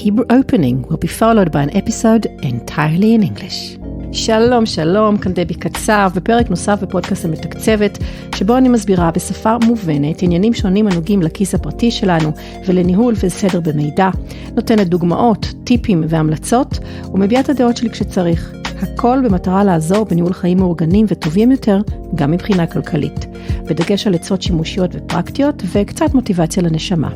Hebrew opening will be followed by an episode entirely in English. שלום, שלום, כאן דבי קצב, בפרק נוסף בפודקאסט המתקצבת, שבו אני מסבירה בשפה מובנת עניינים שונים הנוגעים לכיס הפרטי שלנו ולניהול וסדר במידע, נותנת דוגמאות, טיפים והמלצות, ומביעה את הדעות שלי כשצריך. הכל במטרה לעזור בניהול חיים מאורגנים וטובים יותר, גם מבחינה כלכלית, בדגש על עצות שימושיות ופרקטיות וקצת מוטיבציה לנשמה.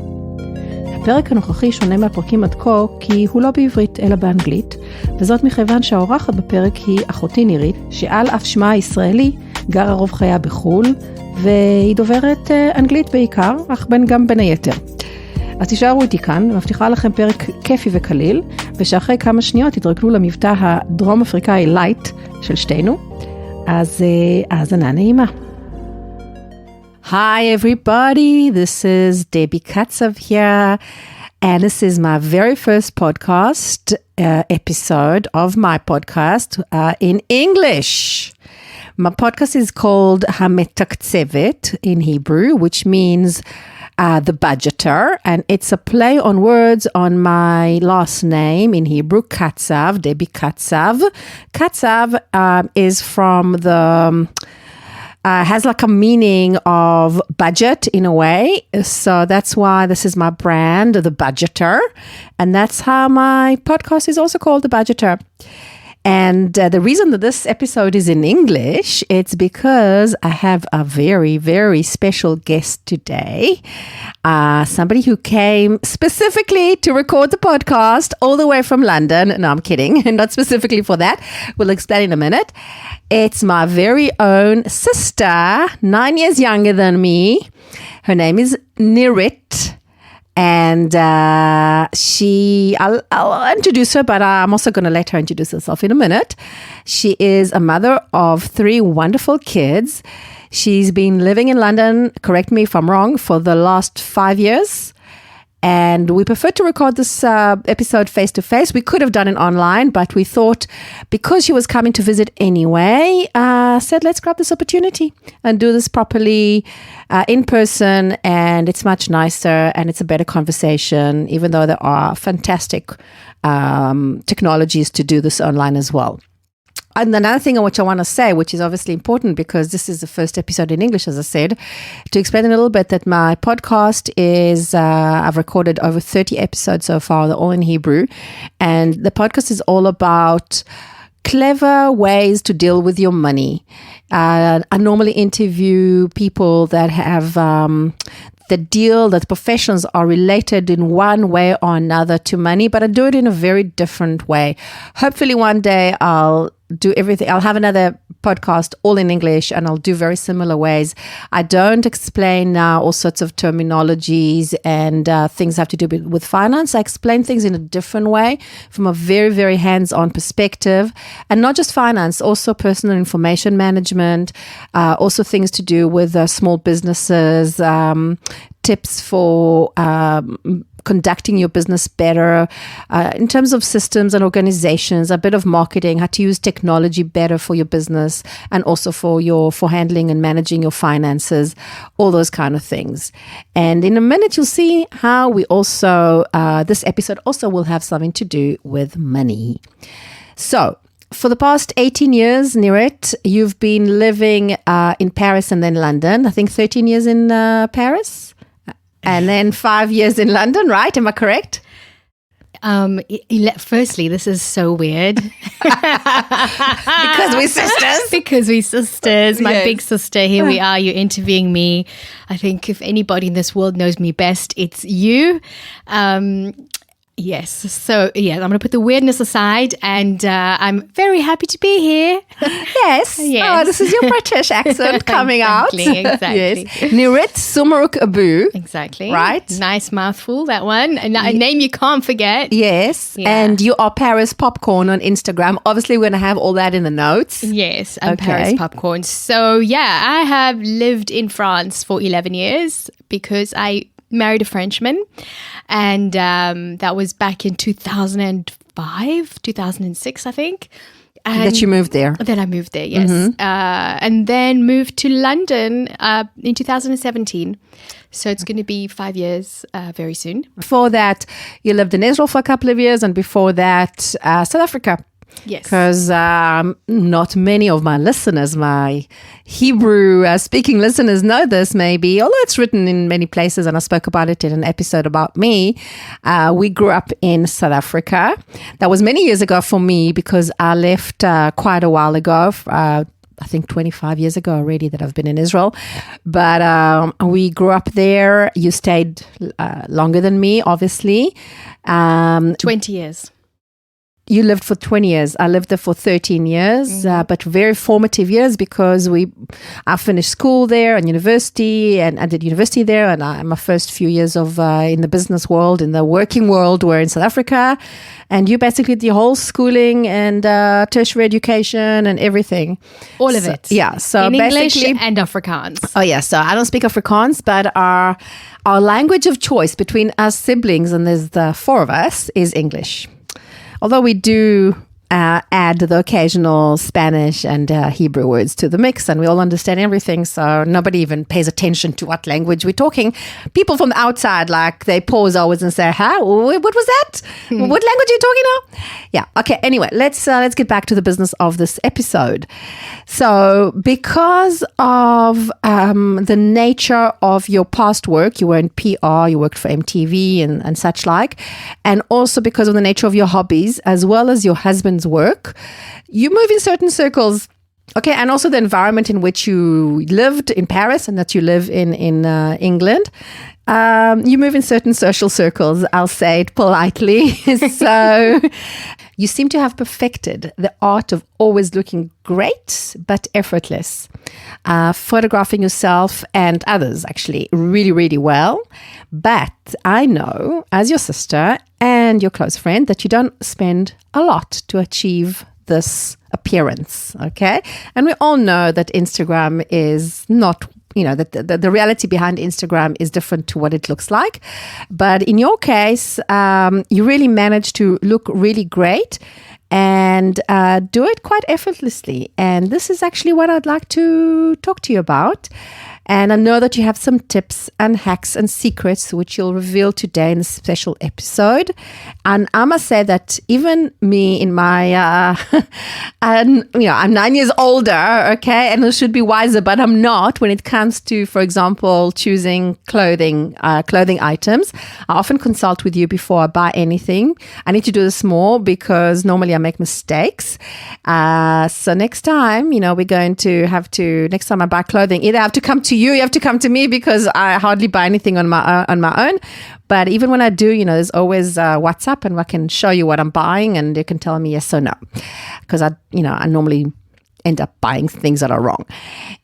הפרק הנוכחי שונה מהפרקים עד כה כי הוא לא בעברית אלא באנגלית, וזאת מכיוון שהאורחת בפרק היא אחותי נירית, שעל אף שמה הישראלי גרה רוב חייה בחול, והיא דוברת אנגלית בעיקר, אך גם בין היתר. אז תישארו איתי כאן, מבטיחה לכם פרק כיפי וקליל, ושאחרי כמה שניות תתרגלו למבטא הדרום אפריקאי לייט של שתינו. אז האזנה נעימה. Hi everybody, this is Debbie Katzev here, and this is my very first podcast episode of my podcast in English. My podcast is called HaMetakzevet in Hebrew, which means the budgeter, and it's a play on words on my last name in Hebrew, Katzev, Debbie Katzev. Katzev is from the... has like a meaning of budget in a way. So that's why this is my brand, The Budgeter. And that's how my podcast is also called The Budgeter. And the reason that this episode is in English, it's because I have a very, very special guest today. Somebody who came specifically to record the podcast all the way from London. No, I'm kidding. Not specifically for that. We'll explain in a minute. It's my very own sister, 9 years younger than me. Her name is Nirit. And I'll introduce her, but I'm also going to let her introduce herself in a minute. She is a mother of 3 wonderful kids. She's been living in London, correct me if I'm wrong, for the last 5 years. And we prefer to record this episode face-to-face. We could have done it online, but we thought because she was coming to visit anyway, said let's grab this opportunity and do this properly in person. And it's much nicer and it's a better conversation, even though there are fantastic technologies to do this online as well. And another thing which I want to say, which is obviously important because this is the first episode in English, as I said, to explain a little bit that my podcast is, I've recorded over 30 episodes so far, they're all in Hebrew. And the podcast is all about clever ways to deal with your money. I normally interview people that have that professions are related in one way or another to money, but I do it in a very different way. Hopefully one day I'll do everything. I'll have another podcast all in English and I'll do very similar ways. I don't explain now all sorts of terminologies and things have to do with finance. I explain things in a different way from a very, very hands-on perspective, and not just finance, also personal information management, also things to do with small businesses, tips for conducting your business better in terms of systems and organizations, a bit of marketing, how to use technology better for your business and also for handling and managing your finances, all those kind of things. And in a minute, you'll see how we also, this episode also will have something to do with money. So, for the past 18 years, Nirit, you've been living in Paris and then London. I think 13 years in Paris. And then 5 years in London, right? Am I correct? Firstly, this is so weird. Because we're sisters. Because we're sisters. My Yes. big sister, here we are. You're interviewing me. I think if anybody in this world knows me best, it's you. Yes. So, yeah, I'm going to put the weirdness aside and I'm very happy to be here. Yes. Oh, this is your British accent coming out. Exactly. Yes. Nirit Sumeruk-Abbou. Exactly. Right. Nice mouthful, that one. A name you can't forget. Yes. Yeah. And you are Paris Popcorn on Instagram. Obviously, we're going to have all that in the notes. Yes, I'm Okay. Paris Popcorn. So, yeah, I have lived in France for 11 years because I married a Frenchman. And that was back in 2005, 2006, I think. That you moved there. Then I moved there, yes. And then moved to London in 2017. So it's going to be 5 years very soon. Before that, you lived in Israel for a couple of years, and before that, South Africa. Yes. Because not many of my listeners, my Hebrew-speaking listeners know this maybe, although it's written in many places, and I spoke about it in an episode about me. We grew up in South Africa. That was many years ago for me because I left quite a while ago. I think 25 years ago already that I've been in Israel. But we grew up there. You stayed longer than me, obviously. 20 years. You lived for 20 years. I lived there for 13 years, but very formative years because I finished school there and university, and I did university there. And my first few years of in the business world, in the working world, were in South Africa. And you basically did your whole schooling and tertiary education and everything. All of it. Yeah. So in basically, English and Afrikaans. Oh, yeah. So I don't speak Afrikaans, but our language of choice between us siblings, and there's the four of us, is English. Although we do add the occasional Spanish and Hebrew words to the mix, and we all understand everything, so nobody even pays attention to what language we're talking. People from the outside, like, they pause always and say, "Huh? What was that? What language are you talking now?" Yeah. Okay. Anyway, let's get back to the business of this episode. So, because of the nature of your past work, you were in PR, you worked for MTV and such like, and also because of the nature of your hobbies, as well as your husband's work, you move in certain circles. Okay, and also the environment in which you lived in Paris and that you live in England. You move in certain social circles, I'll say it politely. So you seem to have perfected the art of always looking great, but effortless. Photographing yourself and others actually really, really well. But I know, as your sister and your close friend, that you don't spend a lot to achieve this appearance, okay? And we all know that Instagram is not, that the reality behind Instagram is different to what it looks like. But in your case, you really managed to look really great and do it quite effortlessly. And this is actually what I'd like to talk to you about. And I know that you have some tips and hacks and secrets which you'll reveal today in a special episode. And I must say that even me in my, I'm 9 years older, okay, and I should be wiser, but I'm not when it comes to, for example, choosing clothing items. I often consult with you before I buy anything. I need to do this more because normally I make mistakes. So next time, we're going to next time I buy clothing, either I have to come to you have to come to me because I hardly buy anything on my own. But even when I do, there's always WhatsApp, and I can show you what I'm buying, and you can tell me yes or no, because I normally end up buying things that are wrong.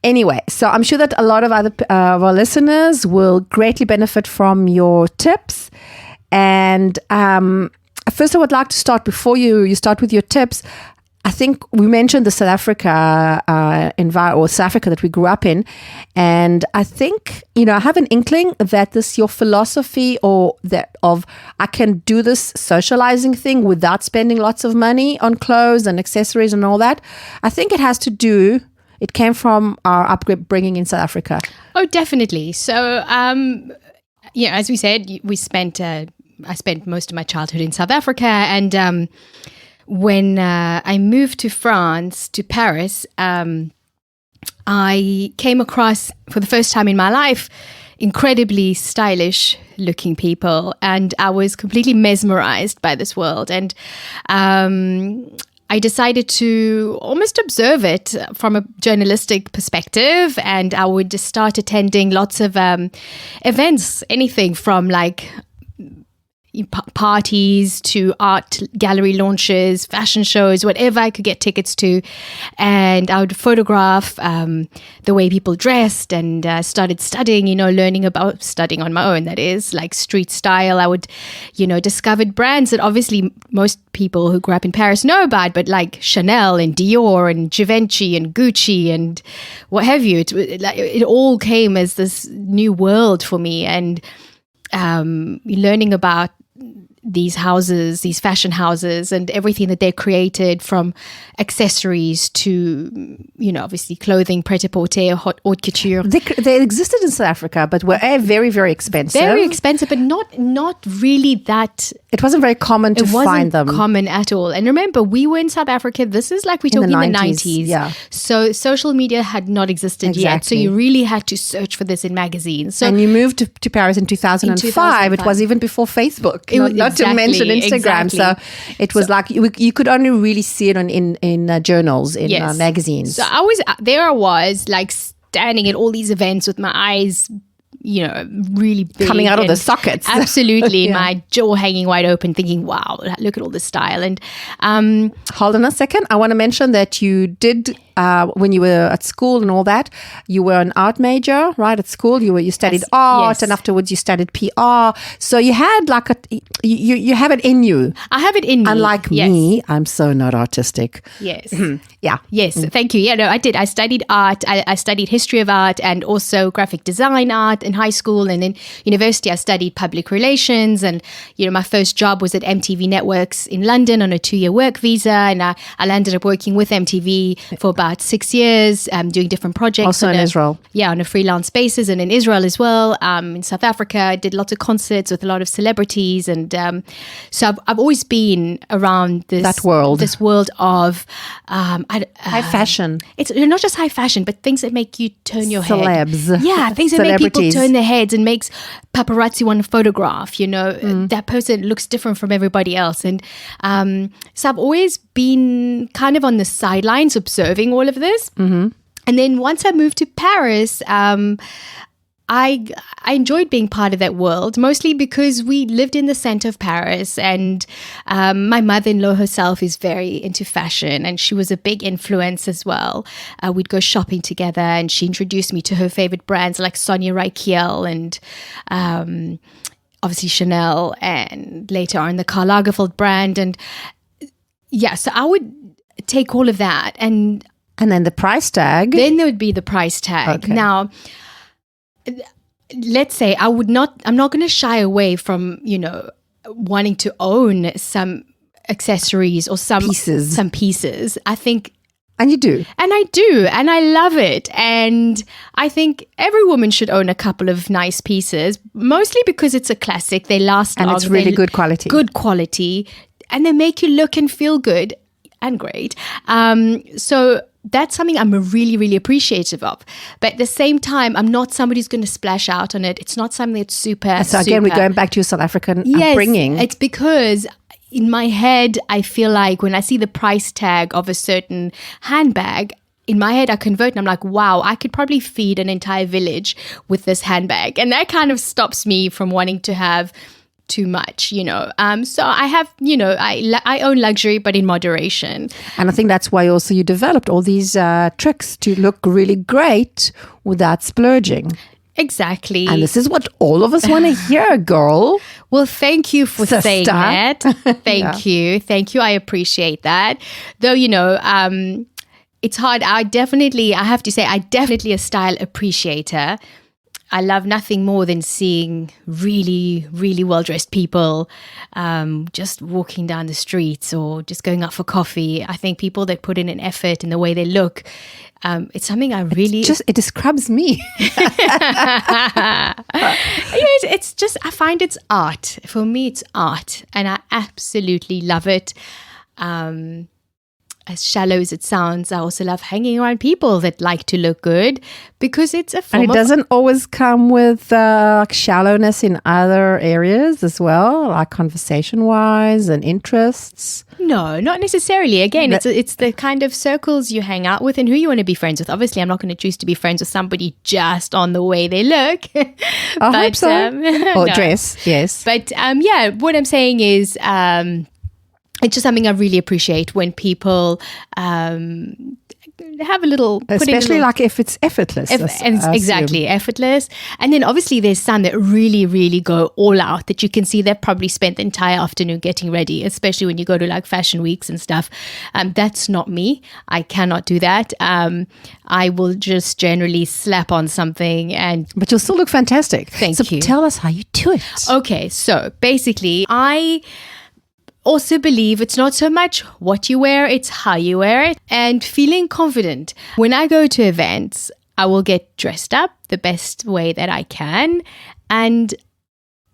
Anyway, so I'm sure that a lot of other of our listeners will greatly benefit from your tips. And first, I would like to start before you start with your tips. I think we mentioned the South Africa South Africa that we grew up in, and I think I have an inkling that this your philosophy I can do this socializing thing without spending lots of money on clothes and accessories and all that. I think it came from our upbringing in South Africa. Oh, definitely. So, as we said, I spent most of my childhood in South Africa, and when I moved to France, to Paris, I came across, for the first time in my life, incredibly stylish looking people, and I was completely mesmerized by this world. And I decided to almost observe it from a journalistic perspective, and I would just start attending lots of events, anything from parties to art gallery launches, fashion shows, whatever I could get tickets to. And I would photograph the way people dressed, and started studying, studying on my own, that is, like street style. I would, discovered brands that obviously most people who grew up in Paris know about, but like Chanel and Dior and Givenchy and Gucci and what have you. It all came as this new world for me, and learning about these houses, these fashion houses, and everything that they created, from accessories to, obviously clothing, pret-a-porter, haute couture. They existed in South Africa, but were very, very expensive. Very expensive, but not really that. It wasn't very common to find them. It wasn't common at all. And remember, we were in South Africa. This is like we're talking in the 90s. Yeah. So social media had not existed yet. So you really had to search for this in magazines. So, and you moved to Paris in 2005. It was even before Facebook, not to mention Instagram. Exactly. So it was like you could only really see it in journals, in magazines. So I was like standing at all these events with my eyes, really big, coming out of the sockets. Absolutely. My jaw hanging wide open, thinking, wow, look at all this style. And hold on a second. I want to mention that you did, when you were at school and all that, you were an art major, right? At school, you studied art, and afterwards you studied PR. So you had like you have it in you. I have it in me. Unlike me, I'm so not artistic. Yes. Yeah. Yes. Thank you. Yeah, no, I did. I studied art. I studied history of art and also graphic design art in high school, and then university I studied public relations, and my first job was at MTV Networks in London on a 2-year work visa, and I landed up working with MTV for about 6 years, doing different projects. Also in Israel. Yeah, on a freelance basis, and in Israel as well. In South Africa, I did lots of concerts with a lot of celebrities, and so I've always been around this world of high fashion. It's not just high fashion, but things that make you turn your head. Celebs. Yeah, things that make people turn their heads and makes paparazzi want to photograph. That person looks different from everybody else. And so I've always been kind of on the sidelines observing all of this. Mm-hmm. And then once I moved to Paris, I enjoyed being part of that world, mostly because we lived in the center of Paris, and my mother-in-law herself is very into fashion, and she was a big influence as well. We'd go shopping together, and she introduced me to her favorite brands like Sonia Rykiel and obviously Chanel, and later on the Karl Lagerfeld brand. And yeah, so I would take all of that, and then the price tag. Then there would be the price tag. Okay. Now, let's say I'm not going to shy away from, wanting to own some accessories or some pieces. I think. And you do. And I do. And I love it. And I think every woman should own a couple of nice pieces, mostly because it's a classic. They last long. And it's really good quality. Good quality. And they make you look and feel good and great. So that's something I'm really, really appreciative of. But at the same time, I'm not somebody who's going to splash out on it. It's not something that's super. So again, we're going back to your South African upbringing. It's because in my head, I feel like when I see the price tag of a certain handbag, in my head, I convert and I'm like, wow, I could probably feed an entire village with this handbag. And that kind of stops me from wanting to have too much, So I have, I own luxury, but in moderation. And I think that's why also you developed all these tricks to look really great without splurging. Exactly. And this is what all of us want to hear, girl. Well, thank you for saying that. Thank you. Thank you. I appreciate that. Though, it's hard. I have to say, I definitely a style appreciator. I love nothing more than seeing really, really well-dressed people just walking down the streets or just going out for coffee. I think people that put in an effort in the way they look, it's something I really... It describes me. It's just, I find it's art. For me, it's art. And I absolutely love it. As shallow as it sounds, I also love hanging around people that like to look good because it's a form And it doesn't always come with shallowness in other areas as well, like conversation-wise and interests. No, not necessarily. Again, it's the kind of circles you hang out with and who you want to be friends with. Obviously, I'm not going to choose to be friends with somebody just on the way they look. I hope so. Or dress, yes. But what I'm saying is... it's just something I really appreciate when people have a little... Especially like if it's effortless. Exactly, effortless. And then obviously there's some that really, really go all out, that you can see they've probably spent the entire afternoon getting ready, especially when you go to like fashion weeks and stuff. That's not me. I cannot do that. I will just generally slap on something and... But you'll still look fantastic. Thank you. Tell us how you do it. Okay, so basically I also believe it's not so much what you wear, it's how you wear it and feeling confident. When I go to events, I will get dressed up the best way that I can, and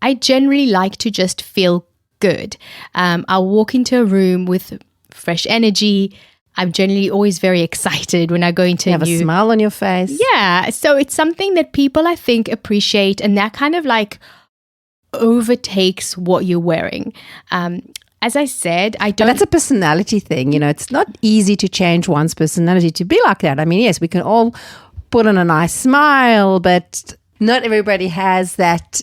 I generally like to just feel good. I'll walk into a room with fresh energy. I'm generally always very excited when I go into you have a smile on your face. Yeah, so it's something that people I think appreciate, and that kind of like overtakes what you're wearing. As I said, I don't... But that's a personality thing. It's not easy to change one's personality to be like that. I mean, yes, we can all put on a nice smile, but not everybody has that,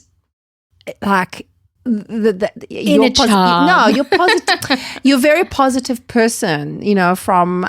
like... Inner charm. No, you're positive. You're a very positive person, from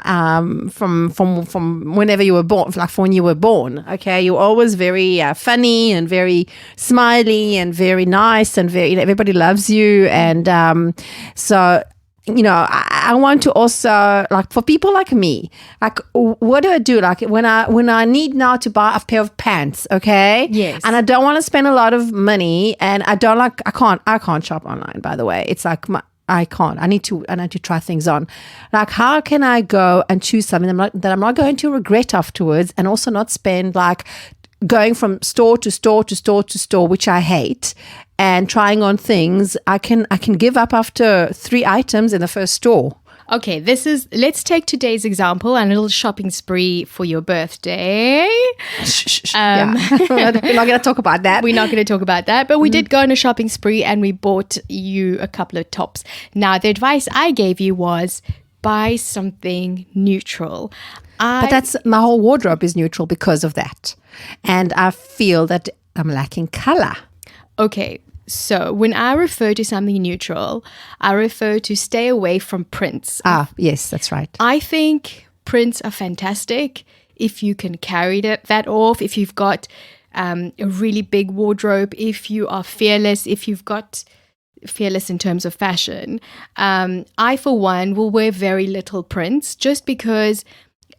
whenever you were born, like from when you were born. Okay, you're always very funny and very smiley and very nice and very. Everybody loves you, and so. I want to also, like, for people like me, like, what do I do? Like, when I need now to buy a pair of pants, okay? Yes. And I don't want to spend a lot of money, and I can't shop online, by the way. It's like, I can't. I need to try things on. Like, how can I go and choose something that I'm not going to regret afterwards, and also not spend, like, going from store to store to store to store, which I hate, and trying on things I can give up after 3 items in the first store. Okay, let's take today's example, a little shopping spree for your birthday. Yeah. We're not going to talk about that. We're not going to talk about that, but we did go on a shopping spree and we bought you a couple of tops. Now, the advice I gave you was buy something neutral. But that's my whole wardrobe is neutral because of that. And I feel that I'm lacking color. Okay, so when I refer to something neutral, I refer to stay away from prints. Yes, that's right. I think prints are fantastic if you can carry that off, if you've got a really big wardrobe, if you are fearless, if you've got fearless in terms of fashion. I, for one, will wear very little prints just because...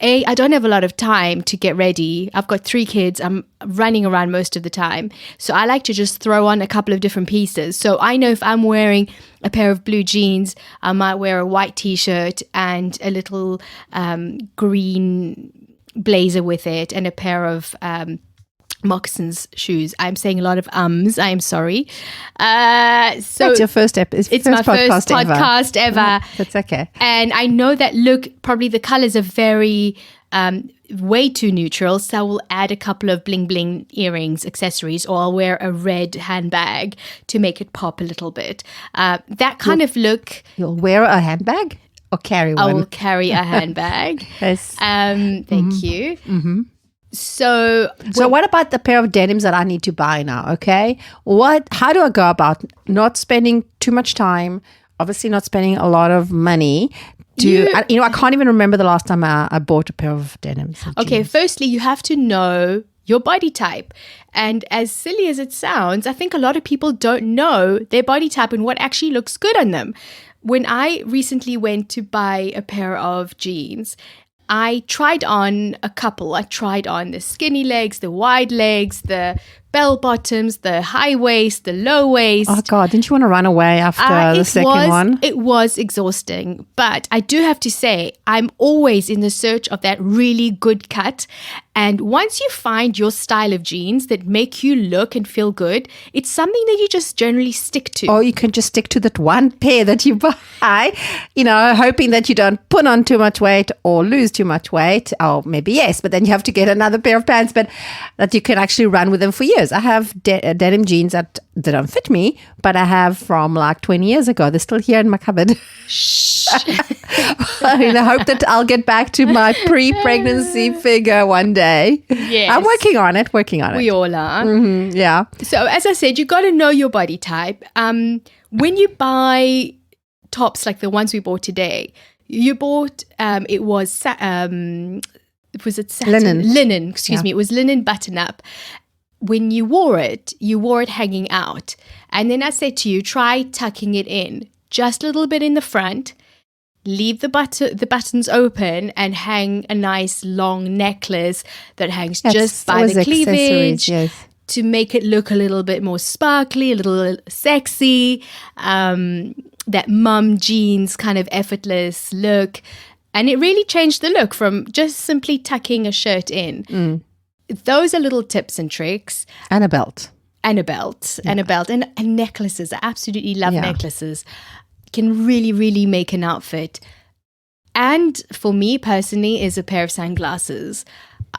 I don't have a lot of time to get ready. I've got 3 kids. I'm running around most of the time. So I like to just throw on a couple of different pieces. So I know if I'm wearing a pair of blue jeans, I might wear a white t-shirt and a little green blazer with it and a pair of moccasins shoes. I'm saying a lot of ums. I am sorry. So that's your first episode. It's my first podcast ever. That's okay. And I know that probably the colors are very way too neutral. So I will add a couple of bling bling earrings, accessories, or I'll wear a red handbag to make it pop a little bit. That kind of look. You'll wear a handbag or carry one? I will carry a handbag. Yes. Thank you. Mm-hmm. So what about the pair of denims that I need to buy now? Okay, how do I go about not spending too much time? Obviously, not spending a lot of money. I can't even remember the last time I bought a pair of denims. Okay, firstly, you have to know your body type. And as silly as it sounds, I think a lot of people don't know their body type and what actually looks good on them. When I recently went to buy a pair of jeans, I tried on a couple. I tried on the skinny legs, the wide legs, the bell bottoms, the high waist, the low waist. Oh God, didn't you want to run away after the second one? It was exhausting. But I do have to say, I'm always in the search of that really good cut. And once you find your style of jeans that make you look and feel good, it's something that you just generally stick to. Or you can just stick to that one pair that you buy, hoping that you don't put on too much weight or lose too much weight. Or maybe yes, but then you have to get another pair of pants, but that you can actually run with them for years. I have denim jeans that don't fit me, but I have from like 20 years ago. They're still here in my cupboard. Shh. In the hope that I'll get back to my pre-pregnancy figure one day. Yes. I'm working on it. We all are. Mm-hmm, yeah. So as I said, you got to know your body type. When you buy tops like the ones we bought today, you bought, it was was it satin? Linen. Linen, excuse me. It was linen button-up. When you wore it hanging out. And then I said to you, try tucking it in just a little bit in the front, leave the buttons open, and hang a nice long necklace that hangs just by the cleavage, yes, to make it look a little bit more sparkly, a little sexy, that mum jeans kind of effortless look. And it really changed the look from just simply tucking a shirt in. Those are little tips and tricks. And a belt. And necklaces. I absolutely love necklaces. Can really, really make an outfit. And for me personally is a pair of sunglasses.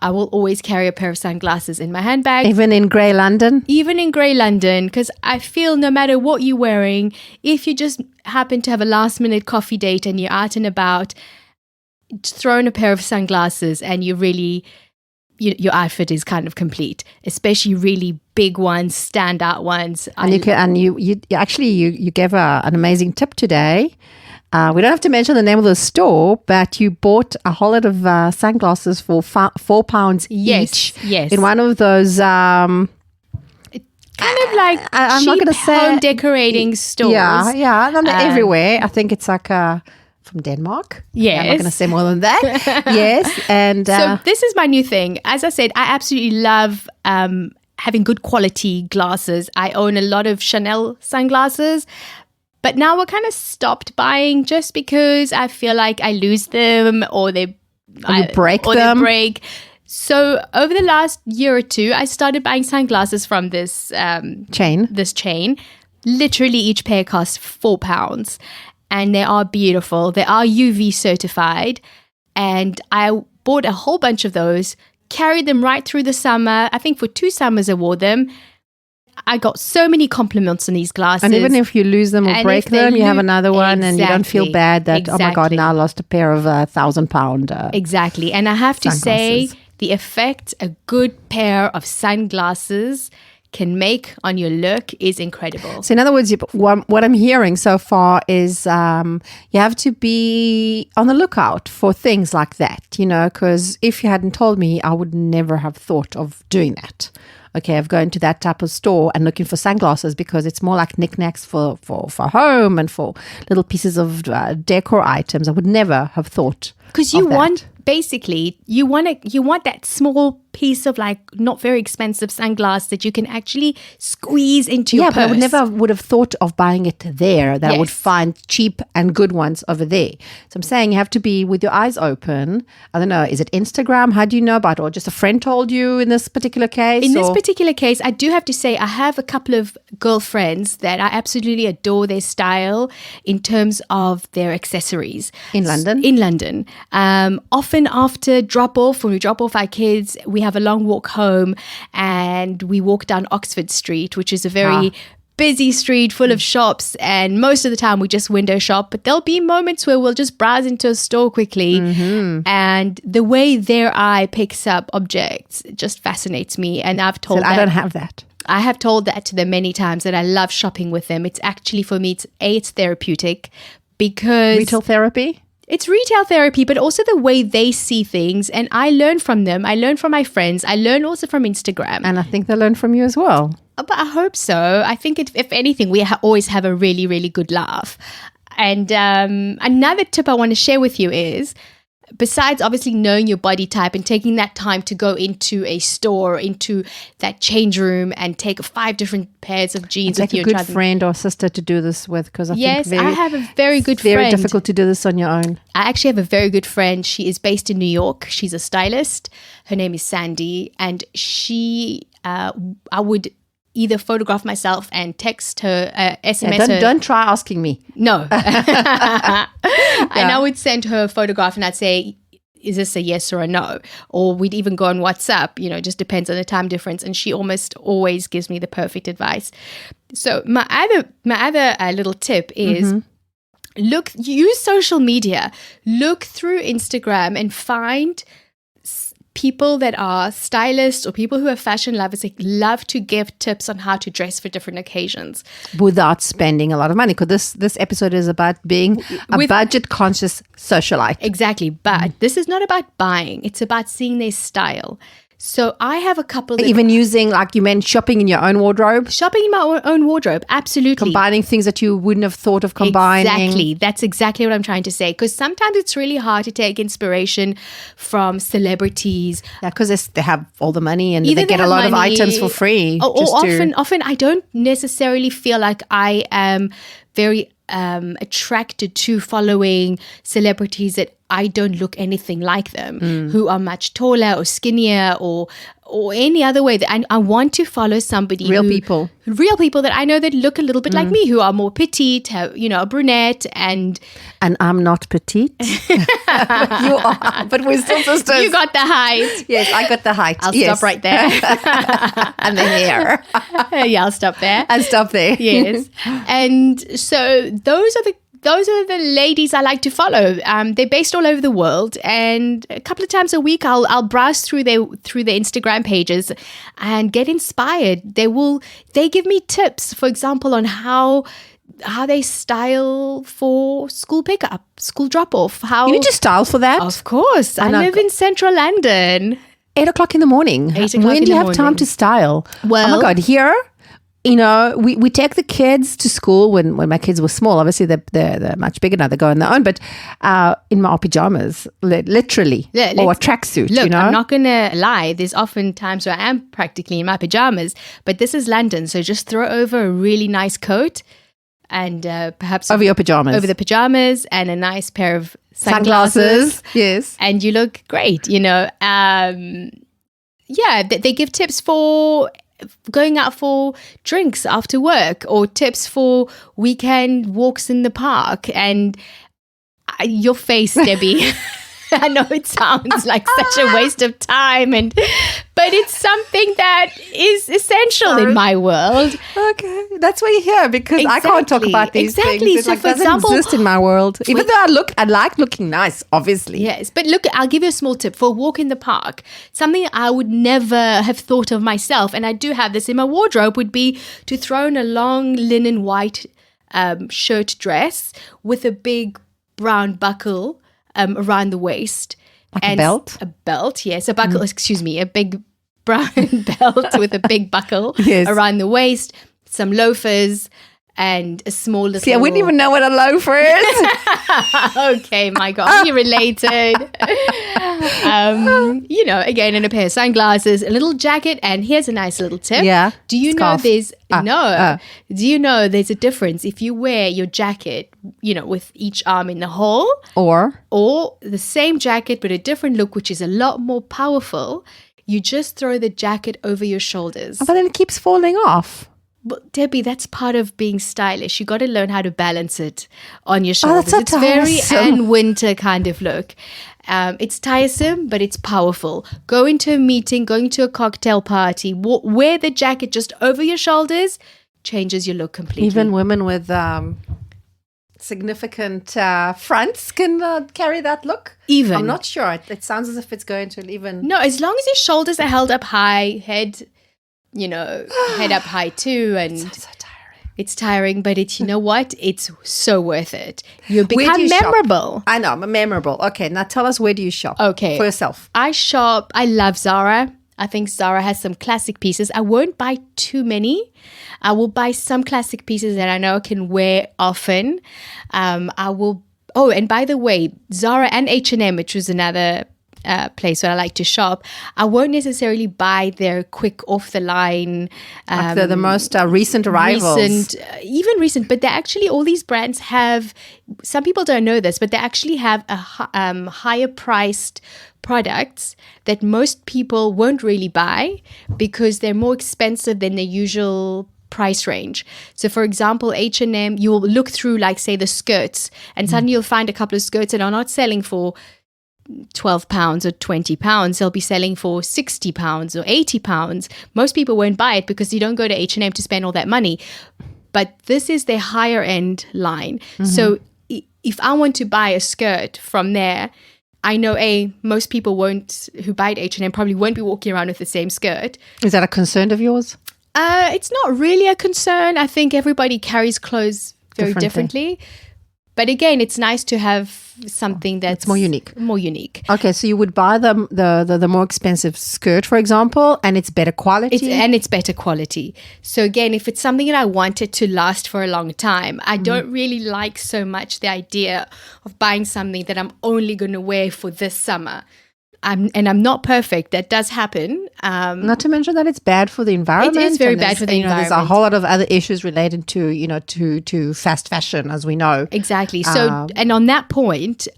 I will always carry a pair of sunglasses in my handbag. Even in grey London? Even in grey London, because I feel no matter what you're wearing, if you just happen to have a last minute coffee date and you're out and about, throw in a pair of sunglasses and you really... your outfit is kind of complete, especially really big ones, standout ones. And you gave an amazing tip today. We don't have to mention the name of the store, but you bought a whole lot of sunglasses for £4 each. Yes. In one of those kind of like I'm cheap not gonna say home decorating stores. Yeah, and they're everywhere. I think it's like from Denmark. Yes. I'm not going to say more than that. Yes. And so this is my new thing. As I said, I absolutely love having good quality glasses. I own a lot of Chanel sunglasses, but now I kind of stopped buying just because I feel like I lose them or they break. So over the last year or two, I started buying sunglasses from this chain. Literally each pair costs £4. And they are beautiful. They are UV certified. And I bought a whole bunch of those, carried them right through the summer. I think for 2 summers I wore them. I got so many compliments on these glasses. And even if you lose them or break them, you have another one and you don't feel bad that, oh my God, now I lost a pair of £1,000. Exactly. And I have to say, the effect a good pair of sunglasses can make on your look is incredible. So in other words, what I'm hearing so far is you have to be on the lookout for things like that, because if you hadn't told me, I would never have thought of doing that. Okay, of going to that type of store and looking for sunglasses because it's more like knickknacks for home and for little pieces of decor items. I would never have thought. Because you want that small piece of like not very expensive sunglass that you can actually squeeze into your purse. But I would have thought of buying it there, that I would find cheap and good ones over there. So I'm saying you have to be with your eyes open. I don't know, is it Instagram? How do you know about it? Or just a friend told you in this particular case? In this particular case, I do have to say I have a couple of girlfriends that I absolutely adore their style in terms of their accessories. In London? In London. Often after when we drop off our kids, we have a long walk home and we walk down Oxford Street, which is a very busy street full of shops, and most of the time we just window shop, but there'll be moments where we'll just browse into a store quickly, and the way their eye picks up objects just fascinates me. And I don't have that. I have told that to them many times that I love shopping with them. It's actually, for me, it's therapeutic because... Retail therapy? It's retail therapy, but also the way they see things. And I learn from them. I learn from my friends. I learn also from Instagram. And I think they learn from you as well. But I hope so. I think if anything, we always have a really, really good laugh. And another tip I want to share with you is, besides obviously knowing your body type and taking that time to go into a store, into that change room and take 5 different pairs of jeans with you. Like a good friend or sister to do this with, because I think I have a very good friend. Very difficult to do this on your own. I actually have a very good friend. She is based in New York. She's a stylist. Her name is Sandy, and I would either photograph myself and text her, SMS her. Don't try asking me. No. And I would send her a photograph and I'd say, is this a yes or a no? Or we'd even go on WhatsApp, just depends on the time difference. And she almost always gives me the perfect advice. So my other little tip is use social media. Look through Instagram and find people that are stylists or people who are fashion lovers, they love to give tips on how to dress for different occasions without spending a lot of money. Because this episode is about being a budget-conscious socialite. Exactly. But this is not about buying. It's about seeing their style. So I have a couple that... Even using, like you meant, shopping in your own wardrobe? Shopping in my own wardrobe, absolutely. Combining things that you wouldn't have thought of combining. Exactly. That's exactly what I'm trying to say. Because sometimes it's really hard to take inspiration from celebrities. Yeah, because they have all the money and Either they get a lot of items for free. Or often I don't necessarily feel like I am very attracted to following celebrities that I don't look anything like them, who are much taller or skinnier or any other way. That I want to follow somebody real people that I know that look a little bit like me, who are more petite, have, a brunette, and I'm not petite. You are, but we're still sisters. You got the height. Yes, I got the height. I'll stop right there. And the hair. Yeah, I'll stop there. And stop there. Yes. And so those are the ladies I like to follow. They're based all over the world, and a couple of times a week I'll browse through their Instagram pages and get inspired. They give me tips, for example, on how they style for school pickup, school drop off. You need to style for that. Of course, I live in central London. 8 o'clock in the morning. 8 o'clock when do you have time to style? Well, oh my God, here. We take the kids to school when my kids were small. Obviously, they're much bigger now. They go on their own. But in my pajamas, literally, or a tracksuit. Look, I'm not going to lie. There's often times where I am practically in my pajamas. But this is London, so just throw over a really nice coat and perhaps over your pajamas, over the pajamas, and a nice pair of sunglasses. Yes, and you look great. They give tips for going out for drinks after work, or tips for weekend walks in the park. And your face, Debbie, I know it sounds like such a waste of time, but it's something that is essential in my world. Okay, that's why you're here, because I can't talk about these things. It So, for doesn't example, exist in my world. Even though I like looking nice, obviously. Yes, but look, I'll give you a small tip for a walk in the park. Something I would never have thought of myself, and I do have this in my wardrobe, would be to throw in a long linen white shirt dress with a big brown buckle around the waist. Like a belt? A belt, yes. A buckle, a big brown belt with a big buckle around the waist, some loafers, and a small little... See, I wouldn't even know what a loafer is. Okay, my God, you're related. Again, and a pair of sunglasses, a little jacket, and here's a nice little tip. Yeah. Do you know there's... Do you know there's a difference if you wear your jacket, with each arm in the hole? Or the same jacket but a different look, which is a lot more powerful. You just throw the jacket over your shoulders. But then it keeps falling off. But Debbie, that's part of being stylish. You got to learn how to balance it on your shoulders. That's so it's very Anne Winter kind of look. It's tiresome, but it's powerful. Go into a meeting, going to a cocktail party, wear the jacket just over your shoulders, changes your look completely. Even women with significant fronts can carry that look. Even. I'm not sure. It sounds as if it's going to even... No, as long as your shoulders are held up high, head up high too, and so tiring. It's tiring, but it's, you know what? It's so worth it. You become memorable. Shop? I know, I'm memorable. Okay, now tell us, where do you shop? Okay. For yourself. I love Zara. I think Zara has some classic pieces. I won't buy too many. I will buy some classic pieces that I know I can wear often. Oh, and by the way, Zara and H&M, which was another place where I like to shop, I won't necessarily buy their quick off the line, like the most recent arrivals. Recent, but they actually, all these brands have, some people don't know this, but they actually have a higher priced products that most people won't really buy because they're more expensive than the usual price range. So for example, H&M, you will look through, like, say, the skirts, and suddenly you'll find a couple of skirts that are not selling for £12 or £20. They'll be selling for £60 or £80. Most people won't buy it because you don't go to H&M to spend all that money. But this is their higher end line. So if I want to buy a skirt from there, I know most people who buy at H&M probably won't be walking around with the same skirt. Is that a concern of yours? It's not really a concern. I think everybody carries clothes very differently. But again, it's nice to have something that's more unique. More unique. Okay, so you would buy the more expensive skirt, for example, and it's better quality. It's better quality. So again, if it's something that I wanted to last for a long time, I don't really like so much the idea of buying something that I'm only going to wear for this summer. I'm not perfect. That does happen. Not to mention that it's bad for the environment. It is very bad for the environment. There's a whole lot of other issues related to fast fashion, as we know. Exactly. So, and on that point,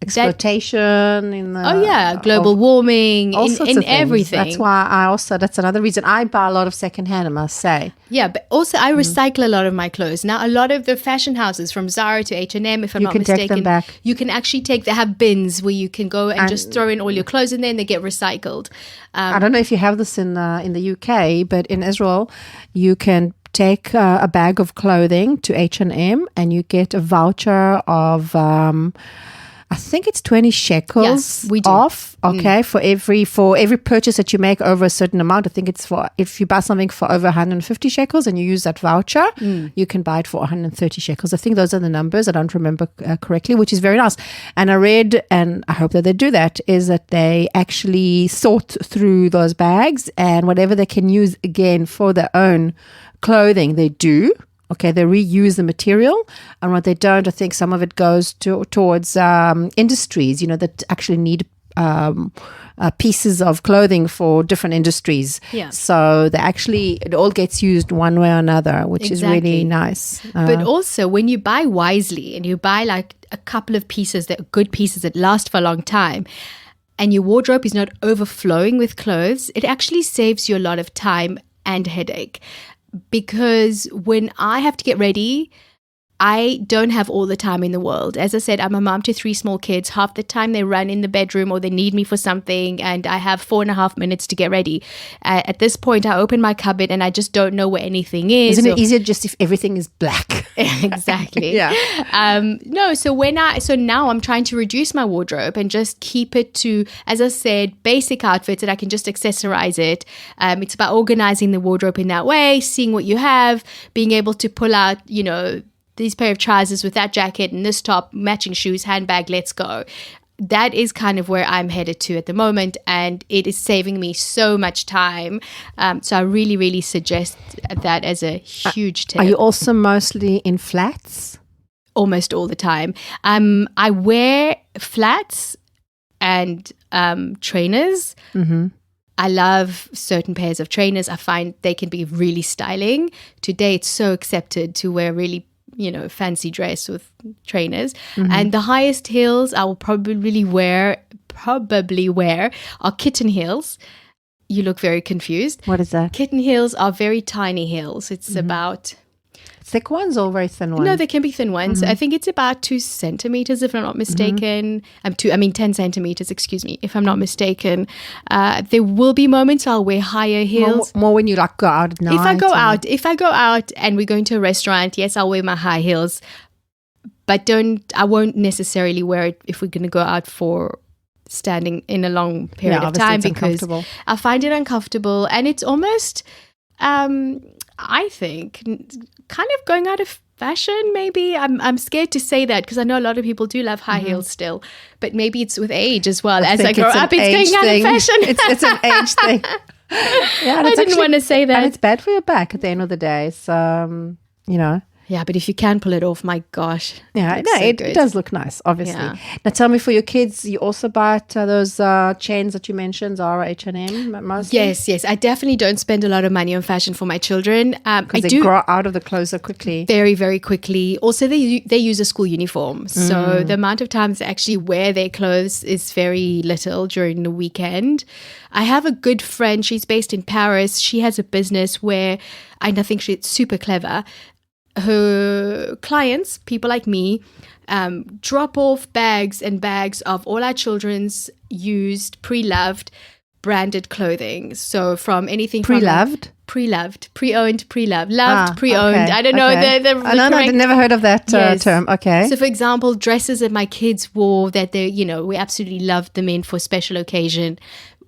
exploitation in the global warming, all sorts in of things. everything. That's another reason I buy a lot of secondhand, I must say. Yeah, but also I recycle a lot of my clothes. Now, a lot of the fashion houses, from Zara to H&M, if I'm not mistaken, take them back. You can actually they have bins where you can go and just throw in all your clothes in there and they get recycled. I don't know if you have this in the UK, but in Israel, you can take a bag of clothing to H&M and you get a voucher of I think it's 20 shekels Yes, we do. off, okay, for every purchase that you make over a certain amount. I think it's if you buy something for over 150 shekels and you use that voucher, you can buy it for 130 shekels. I think those are the numbers. I don't remember correctly, which is very nice. And I read, and I hope that they do that, is that they actually sort through those bags and whatever they can use again for their own clothing, they do. Okay, they reuse the material, and what they don't, I think some of it goes towards industries, that actually need pieces of clothing for different industries. Yeah. So it all gets used one way or another, which is really nice. But also, when you buy wisely and you buy like a couple of pieces good pieces that last for a long time, and your wardrobe is not overflowing with clothes, it actually saves you a lot of time and headache. Because when I have to get ready, I don't have all the time in the world. As I said, I'm a mom to 3 small kids. Half the time they run in the bedroom or they need me for something, and I have 4.5 minutes to get ready. At this point, I open my cupboard and I just don't know where anything is. Isn't it easier just if everything is black? Exactly. Yeah. So now I'm trying to reduce my wardrobe and just keep it to, as I said, basic outfits that I can just accessorize it. It's about organizing the wardrobe in that way, seeing what you have, being able to pull out, these pair of trousers with that jacket and this top, matching shoes, handbag, let's go. That is kind of where I'm headed to at the moment, and it is saving me so much time. So I really, really suggest that as a huge tip. Are you also mostly in flats? Almost all the time. I wear flats and trainers. Mm-hmm. I love certain pairs of trainers. I find they can be really styling. Today, it's so accepted to wear really fancy dress with trainers. Mm-hmm. And the highest heels I will probably wear are kitten heels. You look very confused. What is that? Kitten heels are very tiny heels. It's about... Thick ones or very thin ones? No, they can be thin ones. Mm-hmm. I think it's about 2 centimeters, if I'm not mistaken. 10 centimeters, excuse me, if I'm not mistaken. There will be moments I'll wear higher heels. More when you go out at night. If I go out and we're going to a restaurant, yes, I'll wear my high heels. But I won't necessarily wear it if we're going to go out for standing in a long period of time, because I find it uncomfortable, and it's almost, I think, kind of going out of fashion. Maybe I'm scared to say that, because I know a lot of people do love high heels still, but maybe it's with age as well. As I grow up, it's going out of fashion. It's an age thing. Yeah, I didn't want to say that. And it's bad for your back at the end of the day. So, Yeah, but if you can pull it off, my gosh. Yeah, it does look nice, obviously. Yeah. Now, tell me, for your kids, you also buy those chains that you mentioned, Zara, H&M, mostly? Yes. I definitely don't spend a lot of money on fashion for my children. Because they grow out of the clothes so quickly. Very, very quickly. Also, they use a school uniform. So the amount of times they actually wear their clothes is very little during the weekend. I have a good friend. She's based in Paris. She has a business where, and I think she's super clever, her clients, people like me, drop off bags and bags of all our children's used, pre-loved branded clothing. So from anything Pre-loved? Pre-loved, pre-owned, pre-loved, loved, pre-owned. Okay, I don't know the no, correct... I've never heard of that Yes. term. Okay. So, for example, dresses that my kids wore that we absolutely loved them in for special occasion.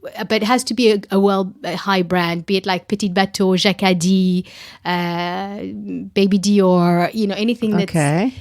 But it has to be a high brand, be it like Petit Bateau, Jacquardie, Baby Dior, anything that's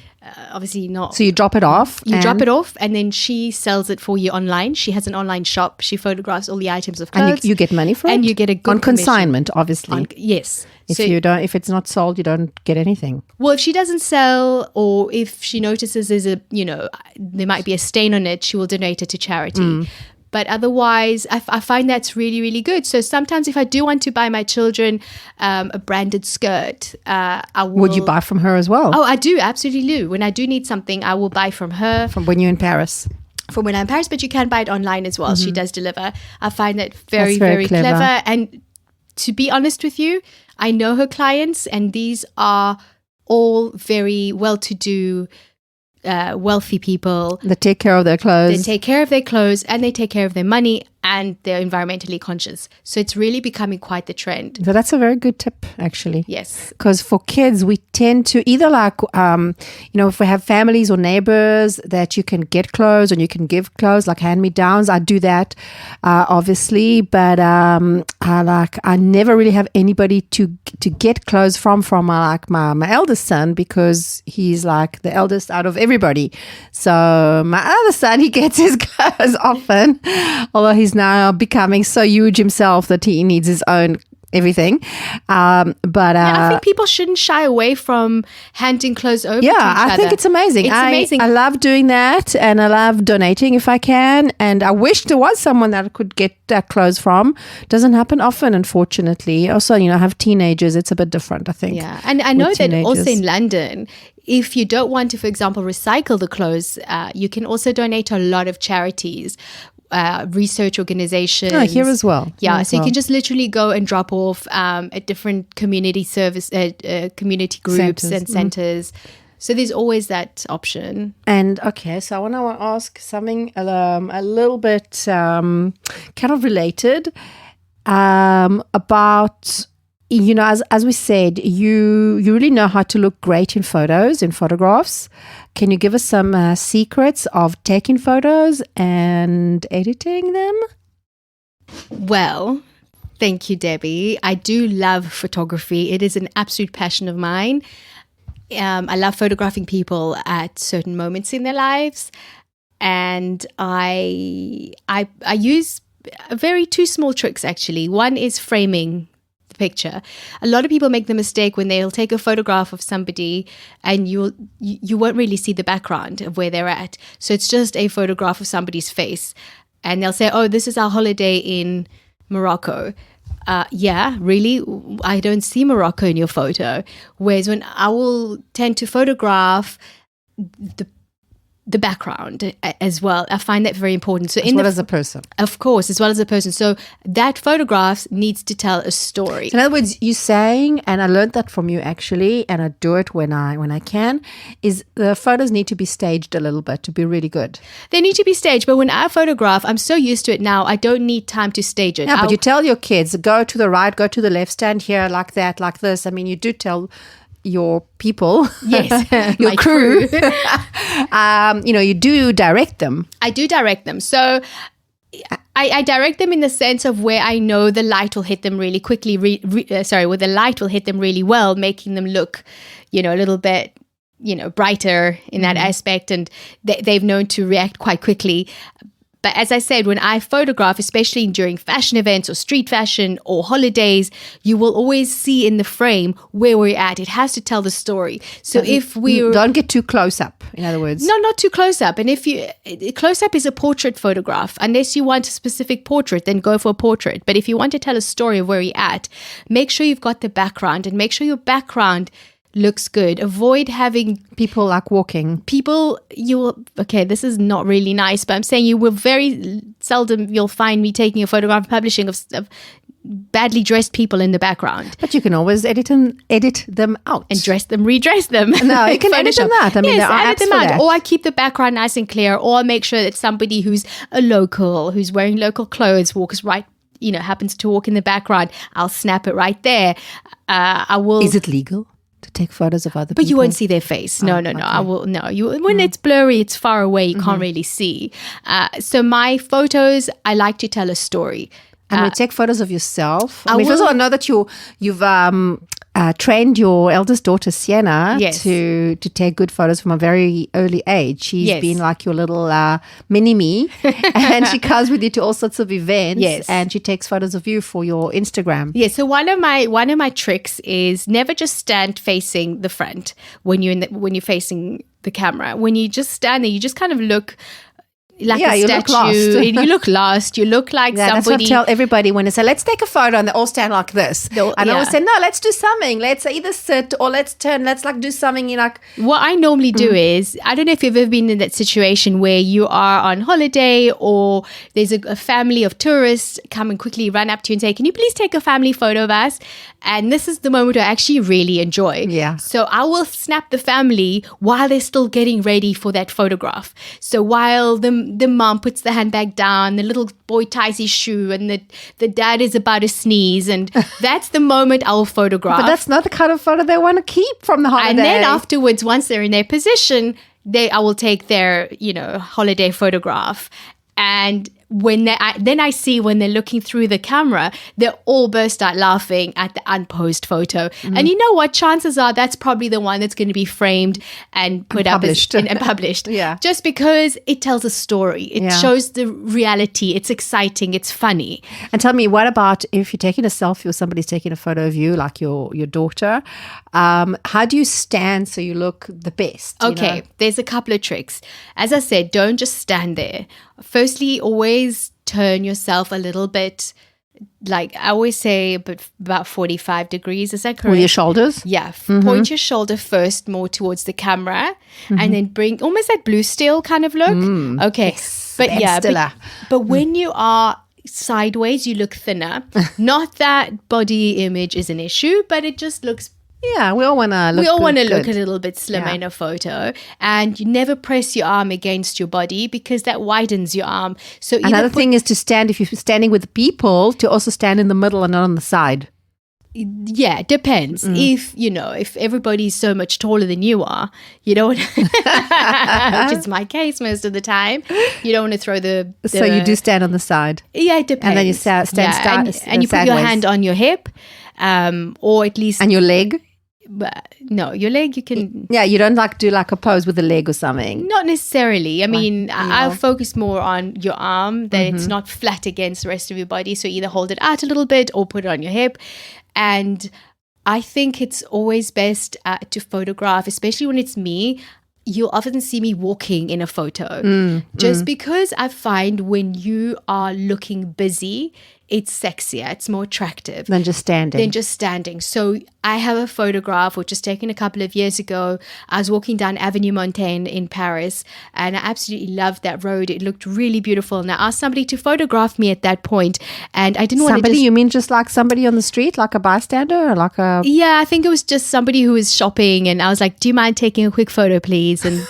obviously not. So you drop it off. You drop it off, and then she sells it for you online. She has an online shop. She photographs all the items of clothes. And you get money for it? And you get a good on commission. consignment, obviously. Yes. If it's not sold, you don't get anything. Well, if she doesn't sell, or if she notices there's there might be a stain on it, she will donate it to charity. But otherwise, I find that's really, really good. So sometimes if I do want to buy my children a branded skirt, I will... Would you buy from her as well? Oh, I do. Absolutely do. When I do need something, I will buy from her. From when you're in Paris? From when I'm in Paris, but you can buy it online as well. She does deliver. I find that very, very very clever. And to be honest with you, I know her clients, and these are all very well-to-do, wealthy people. They take care of their clothes. They take care of their clothes, and they take care of their money, and they're environmentally conscious. So it's really becoming quite the trend. So that's a very good tip, actually. Yes. Because for kids, we tend to either if we have families or neighbors that you can get clothes and you can give clothes, like hand-me-downs. I do that, obviously. But I never really have anybody to get clothes from my eldest son, because he's like the eldest out of everybody. So my other son, he gets his clothes often, although he's now becoming so huge himself that he needs his own everything. But I think people shouldn't shy away from handing clothes over to each other. I think it's amazing. It's amazing. I love doing that, and I love donating if I can. And I wish there was someone that I could get clothes from. Doesn't happen often, unfortunately. Also, I have teenagers. It's a bit different, I think. Yeah, and I know that also in London, if you don't want to, for example, recycle the clothes, you can also donate to a lot of charities. Research organizations. Oh, here as well. Yeah, you can just literally go and drop off at different community community groups and centers. So there's always that option. And okay, so I want to ask something a little bit kind of related about. As we said, you really know how to look great in photographs. Can you give us some secrets of taking photos and editing them? Well, thank you, Debbie. I do love photography. It is an absolute passion of mine. I love photographing people at certain moments in their lives. And I use two small tricks, actually. One is framing picture. A lot of people make the mistake when they'll take a photograph of somebody and you won't really see the background of where they're at. So it's just a photograph of somebody's face, and they'll say, "Oh, this is our holiday in Morocco." Yeah, really? I don't see Morocco in your photo. Whereas when I will tend to photograph the background as well. I find that very important. So as a person. Of course, as well as a person. So that photograph needs to tell a story. So in other words, you're saying, and I learned that from you actually, and I do it when I can, is the photos need to be staged a little bit to be really good. They need to be staged, but when I photograph, I'm so used to it now, I don't need time to stage it. Yeah, but you tell your kids, go to the right, go to the left, stand here like that, like this. I mean, you do tell your people, yes, your crew, you do direct them. I do direct them. So I direct them in the sense of where I know the light will hit them really quickly, where the light will hit them really well, making them look, a little bit, brighter in that aspect. And they've known to react quite quickly. But as I said, when I photograph, especially during fashion events or street fashion or holidays, you will always see in the frame where we're at. It has to tell the story. So if we don't get too close up, in other words. No, not too close up. And close up is a portrait photograph. Unless you want a specific portrait, then go for a portrait. But if you want to tell a story of where you're at, make sure you've got the background, and make sure your background looks good. Avoid having people like walking. This is not really nice, but I'm saying you will very seldom, you'll find me taking a photograph and publishing of badly dressed people in the background. But you can always edit them out. And redress them. No, you can edit them out. I mean, there are apps for that. Or I keep the background nice and clear, or I make sure that somebody who's a local, who's wearing local clothes, walks right happens to walk in the background, I'll snap it right there. I will. Is it legal to take photos of other people? But you won't see their face. No. Okay. I will. No, when it's blurry, it's far away. You can't really see. So my photos, I like to tell a story. And we take photos of yourself. I First of will- all, I know that you've trained your eldest daughter, Sienna, Yes. to take good photos from a very early age. She's Yes. been like your little mini-me. And she comes with you to all sorts of events. Yes. And she takes photos of you for your Instagram. Yeah, so one of my tricks is never just stand facing the front when you're facing the camera. When you just stand there, you just kind of look like a You look statue. lost. You look lost. You look like Yeah, that's somebody. what I tell everybody when they say, let's take a photo, and they all stand like this. They'll- And I always yeah. say, no, let's do something. Let's either sit or let's turn. Let's like do something like, What I normally do is, I don't know if you've ever been in that situation where you are on holiday or there's a family of tourists come and quickly run up to you and say, can you please take a family photo of us? And this is the moment I actually really enjoy. Yeah. So I will snap the family while they're still getting ready for that photograph. So while the mom puts the handbag down, the little boy ties his shoe, and the dad is about to sneeze, and that's the moment I'll photograph. but that's not the kind of photo they want to keep from the holiday. And then afterwards, once they're in their position, I will take their, holiday photograph. And when I see when they're looking through the camera, they all burst out laughing at the unposed photo. And you know what? Chances are that's probably the one that's going to be framed and put up published. and published. Yeah. Just because it tells a story. It Yeah. shows the reality. It's exciting. It's funny. And tell me, what about if you're taking a selfie or somebody's taking a photo of you, like your daughter? How do you stand so you look the best? you Okay, know? there's a couple of tricks. As I said, don't just stand there. Firstly, always turn yourself a little bit, like I always say, about 45 degrees. Is that correct? With your shoulders? Yeah. Point your shoulder first more towards the camera and then bring almost that blue steel kind of look. Okay. But Ben yeah, Stiller. but when you are sideways, you look thinner. Not that body image is an issue, but it just looks Yeah, we all want to look we all good- want to look good. a little bit slimmer Yeah. in a photo, and you never press your arm against your body because that widens your arm. So either Another put- thing is to stand, if you're standing with people, to also stand in the middle and not on the side. yeah, it depends. If everybody's so much taller than you are, you don't, which is my case most of the time. You don't want to throw the So you do stand on the side. yeah, it depends. And then you stand and you put your sideways. hand on your hip, or at least And your leg? no, your leg. You can. Yeah, you don't like do like a pose with a leg or something. Not necessarily. I mean, I'll focus more on your arm, that it's not flat against the rest of your body. So either hold it out a little bit or put it on your hip. And I think it's always best to photograph, especially when it's me. You'll often see me walking in a photo. Just because I find when you are looking busy, it's sexier, it's more attractive Than just standing. than just standing. So I have a photograph which was taken a couple of years ago. I was walking down Avenue Montaigne in Paris, and I absolutely loved that road. It looked really beautiful. And I asked somebody to photograph me at that point, and I didn't want to Somebody, just... you mean just like somebody on the street, like a bystander or like a... Yeah, I think it was just somebody who was shopping, and I was like, "Do you mind taking a quick photo, please?" And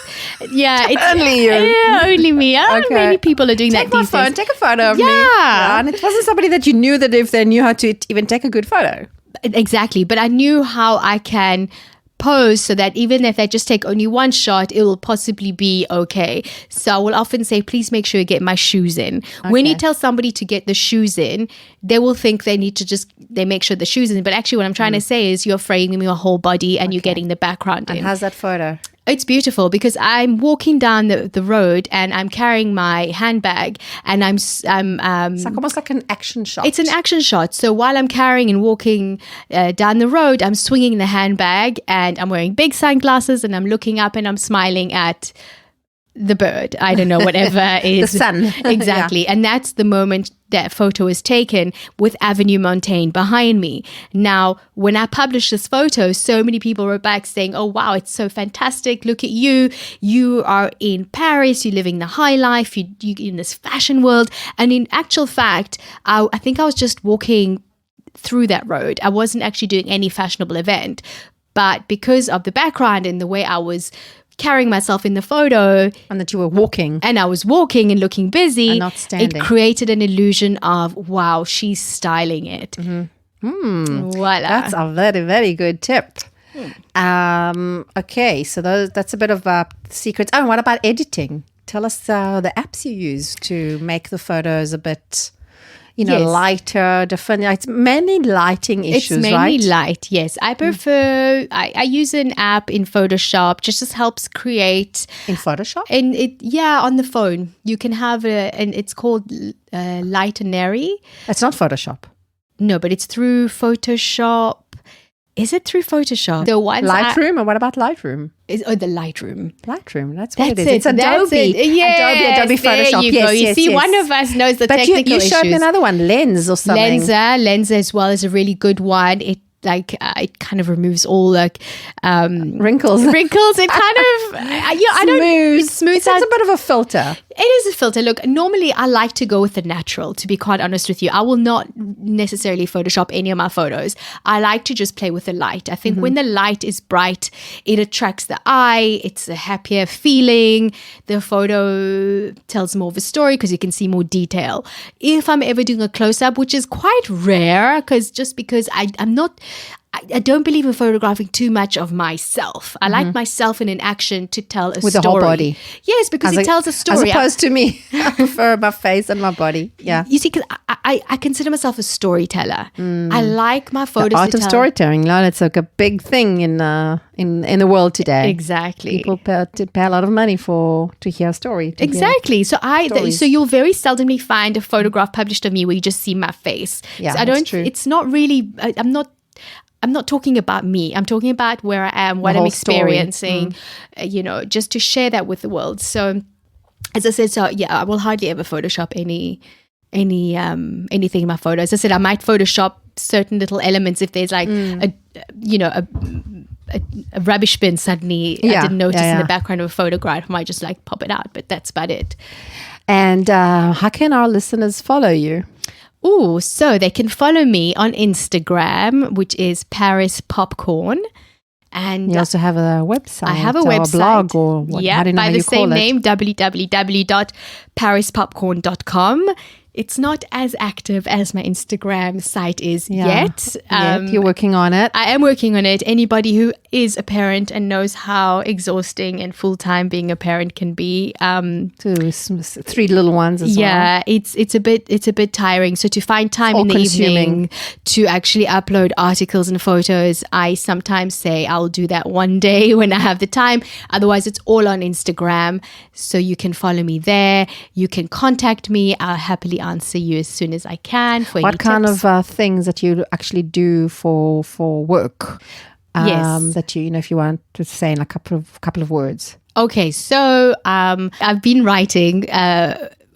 yeah, it's Only you. Yeah, only me. I don't know, Okay. many people are doing Take that my these phone, days. take a photo of me. Yeah. And it wasn't somebody that you knew that if they knew how to even take a good photo. Exactly, but I knew how I can pose so that even if I just take only one shot, it will possibly be okay. So I will often say, please make sure you get my shoes in. When you tell somebody to get the shoes in, they will think they need to they make sure the shoes in. But actually what I'm trying to say is you're framing your whole body and you're getting the background And in. how's that photo? It's beautiful because I'm walking down the road and I'm carrying my handbag and It's like almost like an action shot. it's an action shot. So while I'm carrying and walking down the road, I'm swinging the handbag and I'm wearing big sunglasses and I'm looking up and I'm smiling at the bird. I don't know, whatever is. The sun. Exactly. And that's the moment that photo is taken with Avenue Montaigne behind me. Now, when I published this photo, so many people wrote back saying, "Oh, wow, it's so fantastic. Look at you. You are in Paris. You're living the high life. You're in this fashion world." And in actual fact, I think I was just walking through that road. I wasn't actually doing any fashionable event. But because of the background and the way I was carrying myself in the photo, And that you were walking. and I was walking and looking busy, And not standing. it created an illusion of, wow, she's styling it. Voila. That's a very, very good tip. Okay, so that's a bit of secrets. Oh, and what about editing? Tell us the apps you use to make the photos a bit, Yes. lighter, different. It's mainly lighting issues, It's mainly right? light, yes. I prefer, I use an app in Photoshop, just helps create, In Photoshop? and on the phone. You can have and it's called Lightenary. It's not Photoshop. No, but it's through Photoshop. Is it through Photoshop? The ones Lightroom, or what about Lightroom? the Lightroom. Lightroom, that's what That's it is. It's That's Adobe. it. Yes, Adobe Photoshop. There you yes, go. You yes, see, yes. one of us knows the But technical you showed me issues. another one, Lens or something. Lensa as well is a really good one. It it kind of removes all Wrinkles. wrinkles. It kind of I don't. It smooths It's out. a bit of a filter. It is a filter. Look, normally I like to go with the natural, to be quite honest with you. I will not necessarily Photoshop any of my photos. I like to just play with the light. I think when the light is bright, it attracts the eye. It's a happier feeling. The photo tells more of a story because you can see more detail. If I'm ever doing a close-up, which is quite rare, because I'm not... I don't believe in photographing too much of myself. I like myself in an action to tell a story. With the whole body. Yes, because it tells a story. As opposed to me. I prefer my face and my body. Yeah. You see, 'cause I consider myself a storyteller. I like my photos The art to of tell. storytelling, it's like a big thing in the world today. Exactly. People pay a lot of money to hear a story. to hear- Exactly. So stories. so you'll very seldomly find a photograph published of me where you just see my face. Yeah, so I that's don't. true. It's not really. I'm not talking about me. I'm talking about where I am, what I'm whole story. experiencing. Just to share that with the world. So, as I said, I will hardly ever Photoshop anything in my photos. As I said, I might Photoshop certain little elements if there's like a rubbish bin suddenly I didn't notice in the background of a photograph. I might just pop it out, but that's about it. And how can our listeners follow you? Oh, so they can follow me on Instagram, which is Paris Popcorn. And You also have a website. I have a or website. a blog or what? Yeah, how do you know by how the you call same it? name, www.parispopcorn.com. It's not as active as my Instagram site is yet. You're working on it. I am working on it. Anybody who is a parent and knows how exhausting and full-time being a parent can be. Three little ones as well. Yeah, it's a bit tiring. So to find time in the all-consuming. evening to actually upload articles and photos, I sometimes say I'll do that one day when I have the time. Otherwise, it's all on Instagram. So you can follow me there. You can contact me. I'll happily answer you as soon as I can. For What any kind tips. of things that you actually do for work? Yes. That if you want to say in a couple of words. Okay, so I've been writing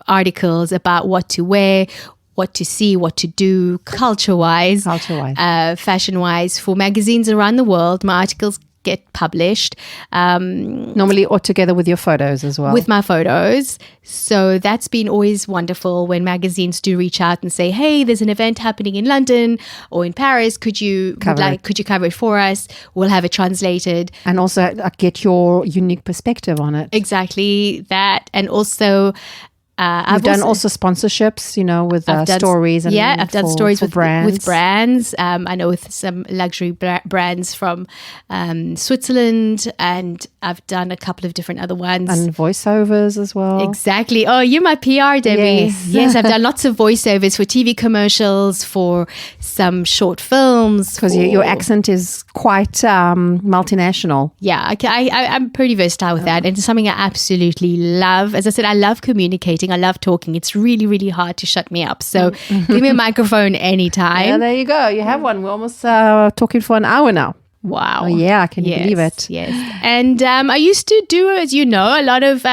articles about what to wear, what to see, what to do, culture-wise, fashion-wise, for magazines around the world. My articles get published. Normally all together with your photos as well. With my photos. So that's been always wonderful when magazines do reach out and say, hey, there's an event happening in London or in Paris. Could you cover it for us? We'll have it translated. And also get your unique perspective on it. Exactly that. And also... I've done also sponsorships, with stories. And I've done stories with brands. I know with some luxury brands from Switzerland, and I've done a couple of different other ones. And voiceovers as well. Exactly. Oh, you're my PR, Debbie. Yes, I've done lots of voiceovers for TV commercials, for some short films. Because your accent is quite multinational. Yeah, I'm pretty versatile with that. And it's something I absolutely love. As I said, I love communicating. I love talking. It's really, really hard to shut me up. So give me a microphone anytime. Yeah, there you go. You have one. We're almost talking for an hour now. Wow. Oh, yeah, I can believe it. Yes. And I used to do, as you know, a lot of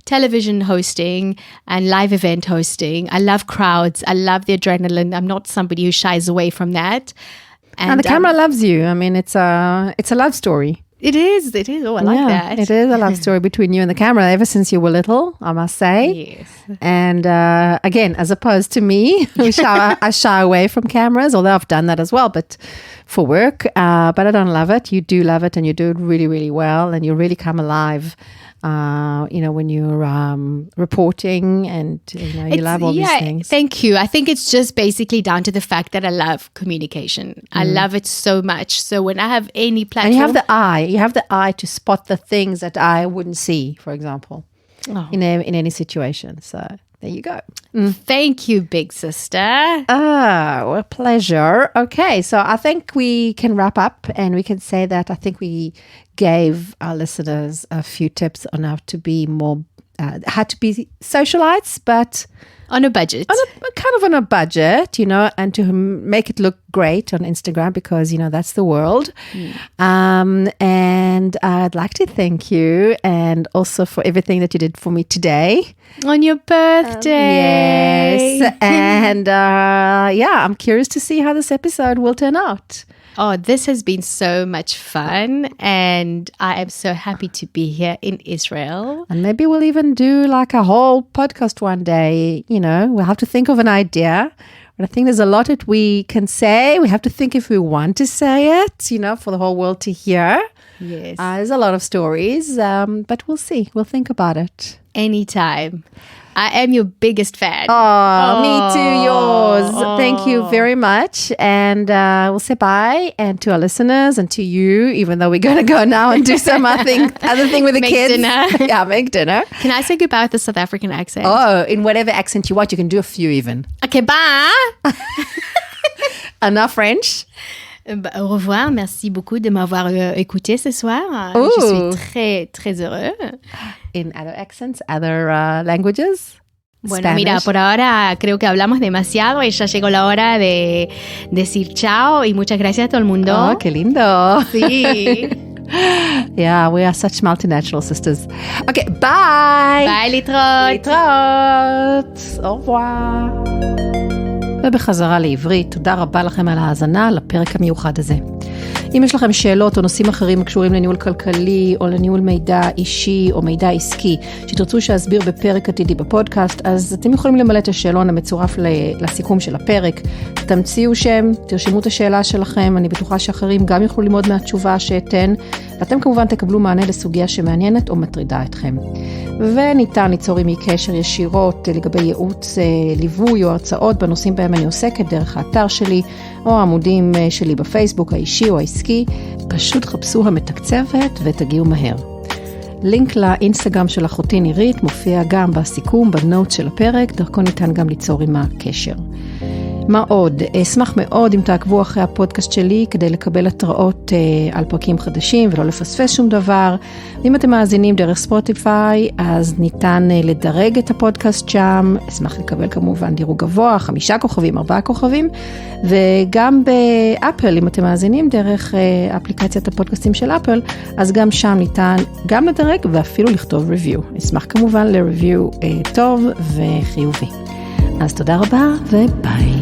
television hosting and live event hosting. I love crowds. I love the adrenaline. I'm not somebody who shies away from that. And the camera loves you. I mean, it's a love story. It is. Oh, I like that. It is a love story between you and the camera ever since you were little, I must say. Yes. And again, as opposed to me, I shy away from cameras, although I've done that as well, but for work. But I don't love it. You do love it, and you do it really, really well, and you really come alive. When you're reporting, and you love all these things. Thank you. I think it's just basically down to the fact that I love communication. I love it so much. So when I have any platform, and you have the eye to spot the things that I wouldn't see, for example, in any situation. So there you go. Thank you, big sister. A pleasure. Okay, so I think we can wrap up, and we can say that I think we gave our listeners a few tips on how to be more, how to be socialites, but on a budget. Kind of on a budget, and to make it look great on Instagram, because, that's the world. And I'd like to thank you, and also for everything that you did for me today. On your birthday. Yes. And I'm curious to see how this episode will turn out. Oh, this has been so much fun, and I am so happy to be here in Israel. And maybe we'll even do like a whole podcast one day. We'll have to think of an idea. But I think there's a lot that we can say. We have to think if we want to say it, for the whole world to hear. Yes. There's a lot of stories, but we'll see. We'll think about it. Anytime. I am your biggest fan. Oh, me too, yours. Thank you very much. And we'll say bye. And to our listeners and to you, even though we're going to go now and do some other thing with the kids. Dinner. Yeah, make dinner. Can I say goodbye with the South African accent? Oh, in whatever accent you want. You can do a few even. Okay, bye. Enough French. Au revoir, merci beaucoup de m'avoir écouté ce soir. Je suis très, très heureux. In other accents, other languages? Bueno, Spanish. Mira, por ahora creo que hablamos demasiado y ya llegó la hora de decir chao y muchas gracias a todo el mundo. Oh, qué lindo. Sí. Yeah, we are such multinational sisters. Okay, bye. Bye, להתראות. להתראות. Au revoir. ובחזרה לעברית, תודה רבה לכם על ההאזנה לפרק המיוחד הזה. אם יש לכם שאלות או נושאים אחרים הקשורים לניהול כלכלי או לניהול מידע אישי או מידע עסקי שתרצו שאסביר בפרק עתידי בפודקאסט, אז אתם יכולים למלא את השאלון המצורף לסיכום של הפרק. תמציאו שם, תרשמו את השאלה שלכם, אני בטוחה שאחרים גם יוכלו ללמוד מהתשובה שאתן, ואתם כמובן תקבלו מענה לסוגיה שמעניינת או מטרידה אתכם. וניתן ליצור עמי קשר ישירות לגבי ייעוץ, ליווי או הרצאות בנושאים בהם אני עוסקת דרך האתר שלי או העמודים שלי בפייסבוק האישי או העסקי. פשוט חפשו המתקצבת ותגיעו מהר. לינק לאינסטגרם של אחותי נירית מופיע גם בסיכום, בנוט של הפרק, דרכו ניתן גם ליצור עמה קשר. מה עוד? אשמח מאוד אם תעקבו אחרי הפודקאסט שלי כדי לקבל התראות על פרקים חדשים ולא לפספס שום דבר. ואם אתם מאזינים דרך ספוטיפיי, אז ניתן לדרג את הפודקאסט שם. אשמח לקבל כמובן דירוג גבוה, 5 כוכבים, 4 כוכבים. וגם באפל, אם אתם מאזינים דרך אפליקציית הפודקאסטים של אפל, אז גם שם ניתן גם לדרג ואפילו לכתוב ריוויו. אשמח כמובן לריוויו טוב וחיובי. אז תודה רבה וביי.